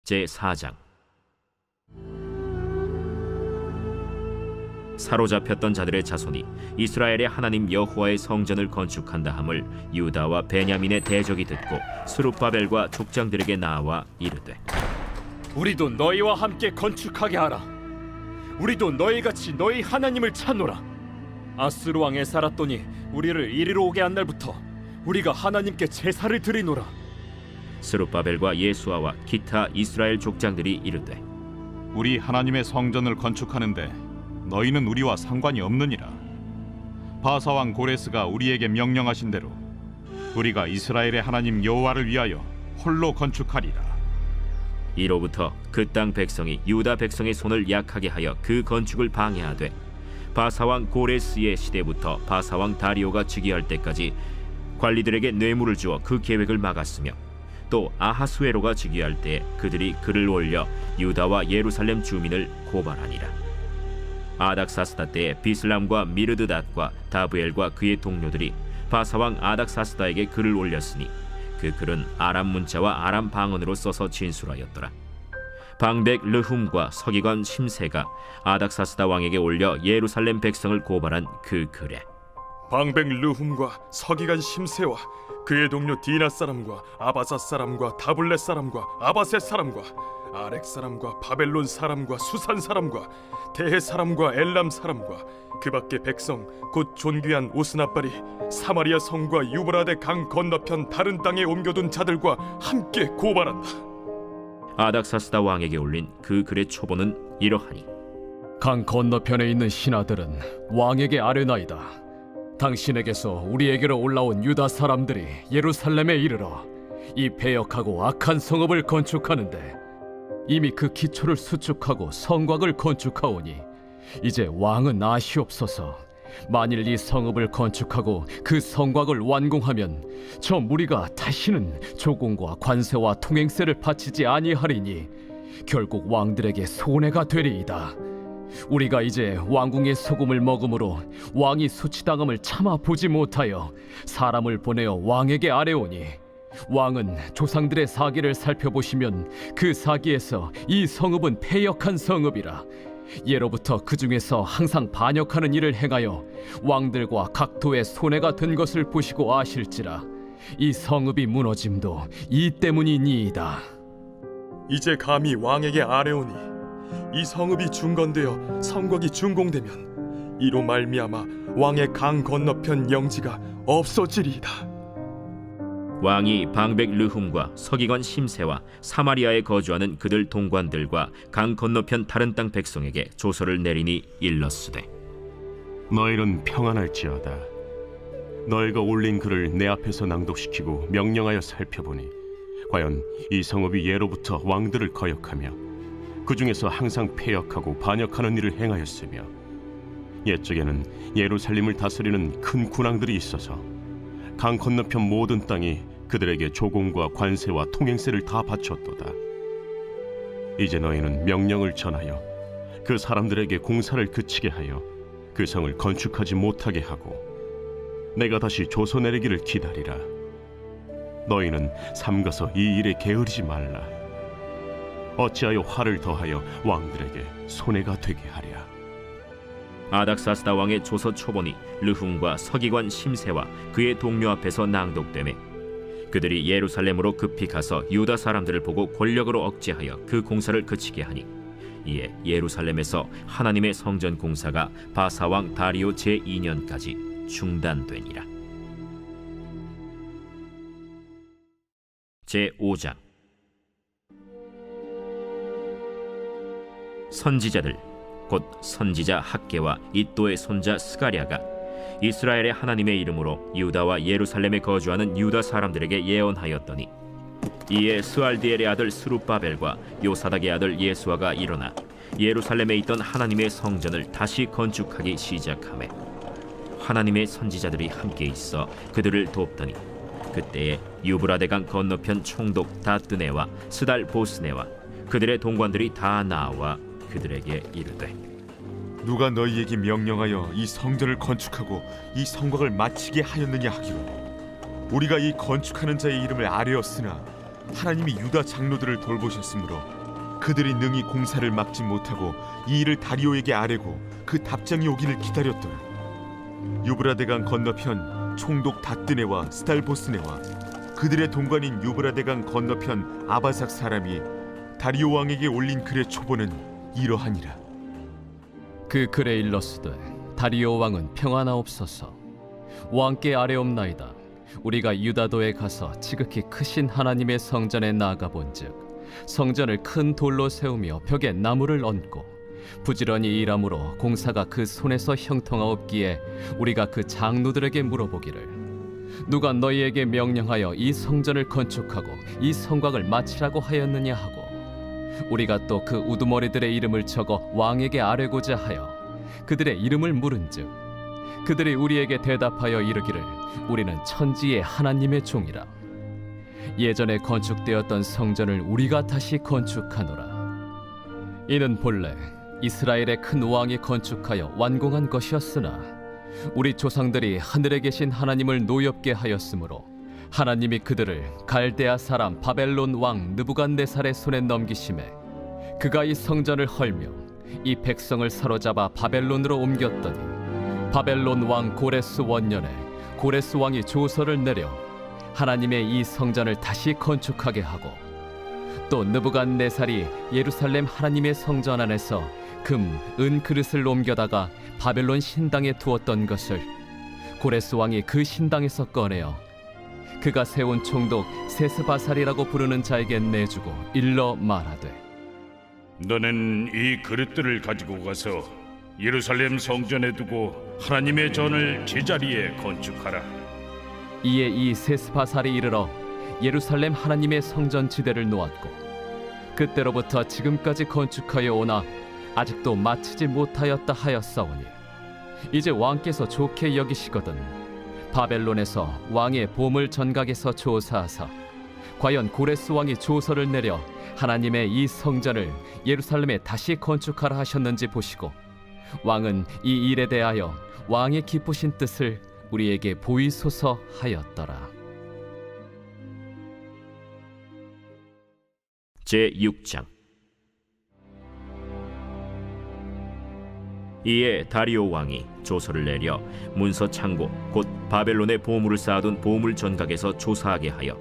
제4장. 사로잡혔던 자들의 자손이 이스라엘의 하나님 여호와의 성전을 건축한다 함을 유다와 베냐민의 대적이 듣고 스룹바벨과 족장들에게 나와 이르되, 우리도 너희와 함께 건축하게 하라. 우리도 너희같이 너희 하나님을 찾노라. 아스루 왕 에사라돈이 우리를 이리로 오게 한 날부터 우리가 하나님께 제사를 드리노라. 스룹바벨과 예수아와 기타 이스라엘 족장들이 이르되, 우리 하나님의 성전을 건축하는데 너희는 우리와 상관이 없느니라. 바사왕 고레스가 우리에게 명령하신 대로 우리가 이스라엘의 하나님 여호와를 위하여 홀로 건축하리라. 이로부터 그 땅 백성이 유다 백성의 손을 약하게 하여 그 건축을 방해하되, 바사왕 고레스의 시대부터 바사왕 다리오가 즉위할 때까지 관리들에게 뇌물을 주어 그 계획을 막았으며, 또 아하수에로가 즉위할 때 그들이 글을 올려 유다와 예루살렘 주민을 고발하니라. 아닥사스다 때에 비슬람과 미르드닷과 다브엘과 그의 동료들이 바사왕 아닥사스다에게 글을 올렸으니 그 글은 아람 문자와 아람 방언으로 써서 진술하였더라. 방백 르훔과 서기관 심세가 아닥사스다 왕에게 올려 예루살렘 백성을 고발한 그 글에, 방백 르훔과 서기관 심세와 그의 동료 디나 사람과 아바사 사람과 다블렛 사람과 아바셋 사람과 아렉 사람과 바벨론 사람과 수산 사람과 대해 사람과 엘람 사람과 그 밖의 백성 곧 존귀한 오스나발이 사마리아 성과 유브라데 강 건너편 다른 땅에 옮겨둔 자들과 함께 고발한다. 아닥사스다 왕에게 올린 그 글의 초본은 이러하니, 강 건너편에 있는 신하들은 왕에게 아뢰나이다. 당신에게서 우리에게로 올라온 유다 사람들이 예루살렘에 이르러 이 패역하고 악한 성읍을 건축하는데 이미 그 기초를 수축하고 성곽을 건축하오니 이제 왕은 아시옵소서. 만일 이 성읍을 건축하고 그 성곽을 완공하면 저 무리가 다시는 조공과 관세와 통행세를 바치지 아니하리니 결국 왕들에게 손해가 되리이다. 우리가 이제 왕궁의 소금을 먹음으로 왕이 수치당함을 참아 보지 못하여 사람을 보내어 왕에게 아뢰오니, 왕은 조상들의 사기를 살펴보시면 그 사기에서 이 성읍은 패역한 성읍이라. 예로부터 그 중에서 항상 반역하는 일을 행하여 왕들과 각도의 손해가 된 것을 보시고 아실지라. 이 성읍이 무너짐도 이 때문이니이다. 이제 감히 왕에게 아뢰오니 이 성읍이 중건되어 성곽이 준공되면 이로 말미암아 왕의 강 건너편 영지가 없어지리이다. 왕이 방백 르훔과 서기관 심세와 사마리아에 거주하는 그들 동관들과 강 건너편 다른 땅 백성에게 조서를 내리니 일렀으되, 너희는 평안할지어다. 너희가 올린 글을 내 앞에서 낭독시키고 명령하여 살펴보니 과연 이 성읍이 예로부터 왕들을 거역하며 그 중에서 항상 패역하고 반역하는 일을 행하였으며, 옛적에는 예루살렘을 다스리는 큰 군왕들이 있어서 강 건너편 모든 땅이 그들에게 조공과 관세와 통행세를 다 바쳤도다. 이제 너희는 명령을 전하여 그 사람들에게 공사를 그치게 하여 그 성을 건축하지 못하게 하고 내가 다시 조서 내리기를 기다리라. 너희는 삼가서 이 일에 게으르지 말라. 어찌하여 화를 더하여 왕들에게 손해가 되게 하랴. 아닥사스다 왕의 조서 초본이 르훔과 서기관 심세와 그의 동료 앞에서 낭독되매 그들이 예루살렘으로 급히 가서 유다 사람들을 보고 권력으로 억제하여 그 공사를 그치게 하니, 이에 예루살렘에서 하나님의 성전 공사가 바사왕 다리오 제2년까지 중단되니라. 제5장. 선지자들 곧 선지자 학개와 이또의 손자 스가랴가 이스라엘의 하나님의 이름으로 유다와 예루살렘에 거주하는 유다 사람들에게 예언하였더니, 이에 스알디엘의 아들 스룹바벨과 요사닥의 아들 예수아가 일어나 예루살렘에 있던 하나님의 성전을 다시 건축하기 시작하매 하나님의 선지자들이 함께 있어 그들을 돕더니, 그때에 유브라데강 건너편 총독 다뜨네와 스달 보스네와 그들의 동관들이 다 나와 그들에게 이르되, 누가 너희에게 명령하여 이 성전을 건축하고 이 성곽을 마치게 하였느냐 하기로 우리가 이 건축하는 자의 이름을 아뢰었으나 하나님이 유다 장로들을 돌보셨으므로 그들이 능히 공사를 막지 못하고 이 일을 다리오에게 아뢰고 그 답장이 오기를 기다렸더라. 유브라데강 건너편 총독 다뜨네와 스달보스네와 그들의 동관인 유브라데강 건너편 아바삭 사람이 다리오 왕에게 올린 글의 초본은 이러하니라. 그 글에 일렀으되 다리오 왕은 평안하옵소서. 왕께 아뢰옵나이다. 우리가 유다도에 가서 지극히 크신 하나님의 성전에 나아가 본즉 성전을 큰 돌로 세우며 벽에 나무를 얹고 부지런히 일함으로 공사가 그 손에서 형통하옵기에 우리가 그 장로들에게 물어보기를 누가 너희에게 명령하여 이 성전을 건축하고 이 성곽을 마치라고 하였느냐 하고 우리가 또 그 우두머리들의 이름을 적어 왕에게 아뢰고자 하여 그들의 이름을 물은즉 그들이 우리에게 대답하여 이르기를 우리는 천지의 하나님의 종이라. 예전에 건축되었던 성전을 우리가 다시 건축하노라. 이는 본래 이스라엘의 큰 왕이 건축하여 완공한 것이었으나 우리 조상들이 하늘에 계신 하나님을 노엽게 하였으므로 하나님이 그들을 갈대아 사람 바벨론 왕 느부갓네살의 손에 넘기심에 그가 이 성전을 헐며 이 백성을 사로잡아 바벨론으로 옮겼더니 바벨론 왕 고레스 원년에 고레스 왕이 조서를 내려 하나님의 이 성전을 다시 건축하게 하고 또 느부갓네살이 예루살렘 하나님의 성전 안에서 금, 은 그릇을 옮겨다가 바벨론 신당에 두었던 것을 고레스 왕이 그 신당에서 꺼내어 그가 세운 총독 세스바살이라고 부르는 자에게 내주고 일러 말하되 너는 이 그릇들을 가지고 가서 예루살렘 성전에 두고 하나님의 전을 제자리에 건축하라. 이에 이 세스바살이 이르러 예루살렘 하나님의 성전 지대를 놓았고 그때로부터 지금까지 건축하여 오나 아직도 마치지 못하였다 하였사오니 이제 왕께서 좋게 여기시거든 바벨론에서 왕의 보물 전각에서 조사하사 과연 고레스 왕이 조서를 내려 하나님의 이 성전을 예루살렘에 다시 건축하라 하셨는지 보시고 왕은 이 일에 대하여 왕의 기쁘신 뜻을 우리에게 보이소서 하였더라. 제6장. 이에 다리오 왕이 조서를 내려 문서 창고 곧 바벨론의 보물을 쌓아둔 보물 전각에서 조사하게 하여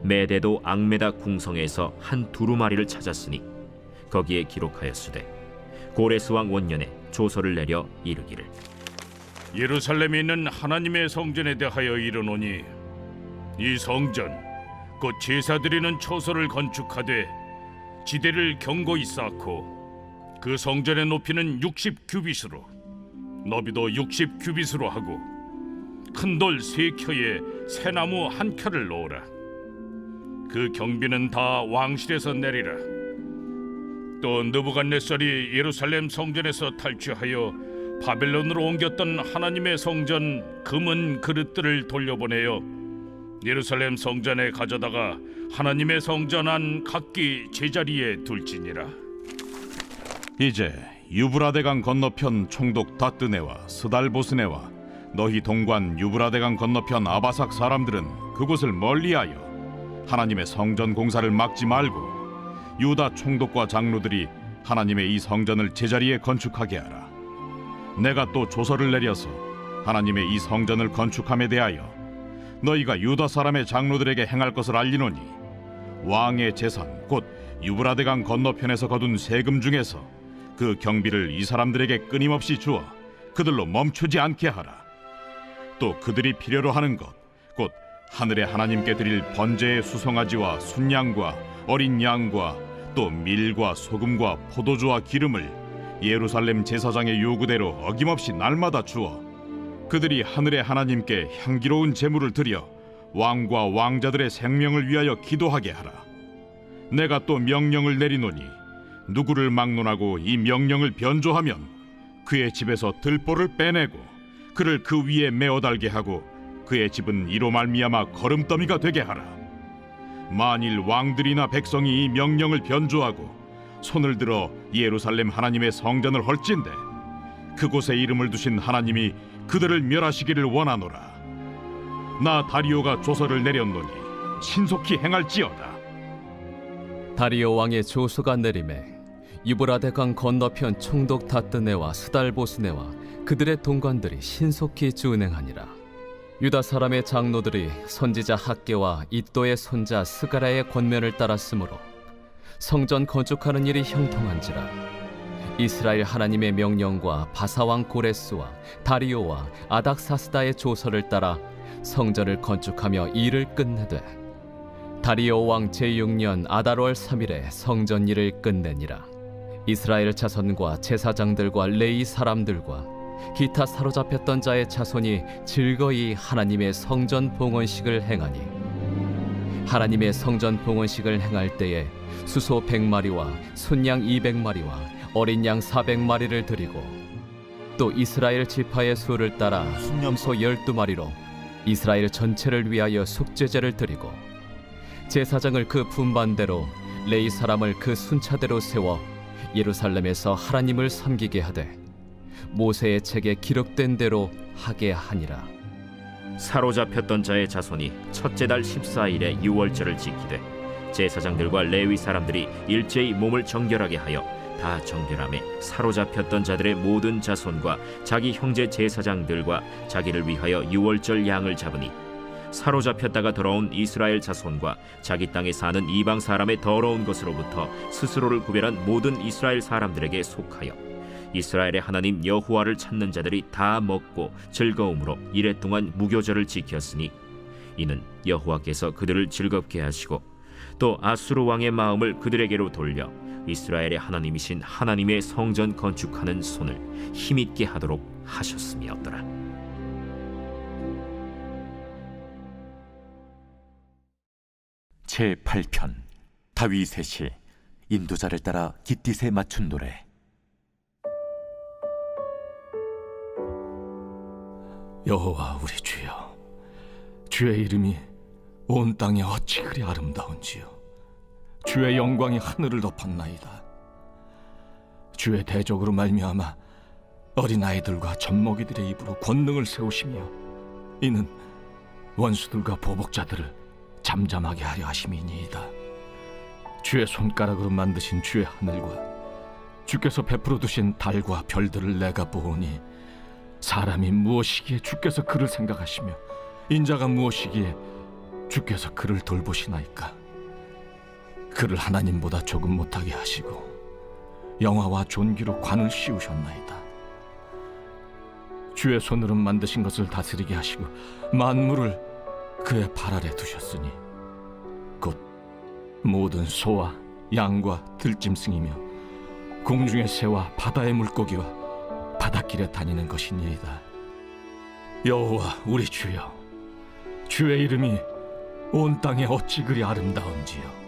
메데도 앙메다 궁성에서 한 두루마리를 찾았으니 거기에 기록하였으되 고레스 왕 원년에 조서를 내려 이르기를 예루살렘에 있는 하나님의 성전에 대하여 이르노니 이 성전 곧 제사드리는 초소를 건축하되 지대를 견고히 쌓고 그 성전의 높이는 60규빗으로 너비도 60규빗으로 하고 큰 돌 3켜에 새나무 1켜를 놓으라. 그 경비는 다 왕실에서 내리라. 또 느부갓네살이 예루살렘 성전에서 탈취하여 바벨론으로 옮겼던 하나님의 성전 금은 그릇들을 돌려보내어 예루살렘 성전에 가져다가 하나님의 성전 안 각기 제자리에 둘지니라. 이제 유브라데강 건너편 총독 다뜨네와 스달보스네와 너희 동관 유브라데강 건너편 아바삭 사람들은 그곳을 멀리하여 하나님의 성전 공사를 막지 말고 유다 총독과 장로들이 하나님의 이 성전을 제자리에 건축하게 하라. 내가 또 조서를 내려서 하나님의 이 성전을 건축함에 대하여 너희가 유다 사람의 장로들에게 행할 것을 알리노니 왕의 재산 곧 유브라데강 건너편에서 거둔 세금 중에서 그 경비를 이 사람들에게 끊임없이 주어 그들로 멈추지 않게 하라. 또 그들이 필요로 하는 것 곧 하늘의 하나님께 드릴 번제의 수송아지와 순양과 어린 양과 또 밀과 소금과 포도주와 기름을 예루살렘 제사장의 요구대로 어김없이 날마다 주어 그들이 하늘의 하나님께 향기로운 제물을 드려 왕과 왕자들의 생명을 위하여 기도하게 하라. 내가 또 명령을 내리노니 누구를 막론하고 이 명령을 변조하면 그의 집에서 들보를 빼내고 그를 그 위에 메어 달게 하고 그의 집은 이로 말미암아 거름더미가 되게 하라. 만일 왕들이나 백성이 이 명령을 변조하고 손을 들어 예루살렘 하나님의 성전을 헐진대 그곳에 이름을 두신 하나님이 그들을 멸하시기를 원하노라. 나 다리오가 조서를 내렸노니 신속히 행할지어다. 다리오 왕의 조서가 내림에 유브라데 강 건너편 총독 다뜨네와 스달보스네와 그들의 동관들이 신속히 준행하니라. 유다 사람의 장로들이 선지자 학계와 이또의 손자 스가랴의 권면을 따랐으므로 성전 건축하는 일이 형통한지라. 이스라엘 하나님의 명령과 바사왕 고레스와 다리오와 아닥사스다의 조서를 따라 성전을 건축하며 일을 끝내되 다리오 왕 제6년 아달월 3일에 성전 일을 끝내니라. 이스라엘 자손과 제사장들과 레위 사람들과 기타 사로잡혔던 자의 자손이 즐거이 하나님의 성전 봉헌식을 행하니 하나님의 성전 봉헌식을 행할 때에 수소 100마리와 순양 200마리와 어린 양 400마리를 드리고 또 이스라엘 지파의 수를 따라 순염소 12마리로 이스라엘 전체를 위하여 속죄제를 드리고 제사장을 그 분반대로 레위 사람을 그 순차대로 세워 예루살렘에서 하나님을 섬기게 하되 모세의 책에 기록된 대로 하게 하니라. 사로잡혔던 자의 자손이 첫째 달 14일에 유월절을 지키되 제사장들과 레위 사람들이 일제히 몸을 정결하게 하여 다 정결함에 사로잡혔던 자들의 모든 자손과 자기 형제 제사장들과 자기를 위하여 유월절 양을 잡으니 사로잡혔다가 돌아온 이스라엘 자손과 자기 땅에 사는 이방 사람의 더러운 것으로부터 스스로를 구별한 모든 이스라엘 사람들에게 속하여 이스라엘의 하나님 여호와를 찾는 자들이 다 먹고 즐거움으로 이레 동안 무교절을 지켰으니 이는 여호와께서 그들을 즐겁게 하시고 또 아수르 왕의 마음을 그들에게로 돌려 이스라엘의 하나님이신 하나님의 성전 건축하는 손을 힘있게 하도록 하셨음이었더라. 제8편 다윗의 시 인도자를 따라 깃딧에 맞춘 노래. 여호와 우리 주여, 주의 이름이 온 땅에 어찌 그리 아름다운지요. 주의 영광이 하늘을 덮었나이다. 주의 대적으로 말미암아 어린아이들과 젖먹이들의 입으로 권능을 세우시며 이는 원수들과 보복자들을 잠잠하게 하려 하심이니이다. 주의 손가락으로 만드신 주의 하늘과 주께서 베풀어 두신 달과 별들을 내가 보오니 사람이 무엇이기에 주께서 그를 생각하시며 인자가 무엇이기에 주께서 그를 돌보시나이까. 그를 하나님보다 조금 못하게 하시고 영화와 존귀로 관을 씌우셨나이다. 주의 손으로 만드신 것을 다스리게 하시고 만물을 그의 발 아래 두셨으니 곧 모든 소와 양과 들짐승이며 공중의 새와 바다의 물고기와 바닷길에 다니는 것이니이다. 여호와 우리 주여, 주의 이름이 온 땅에 어찌 그리 아름다운지요.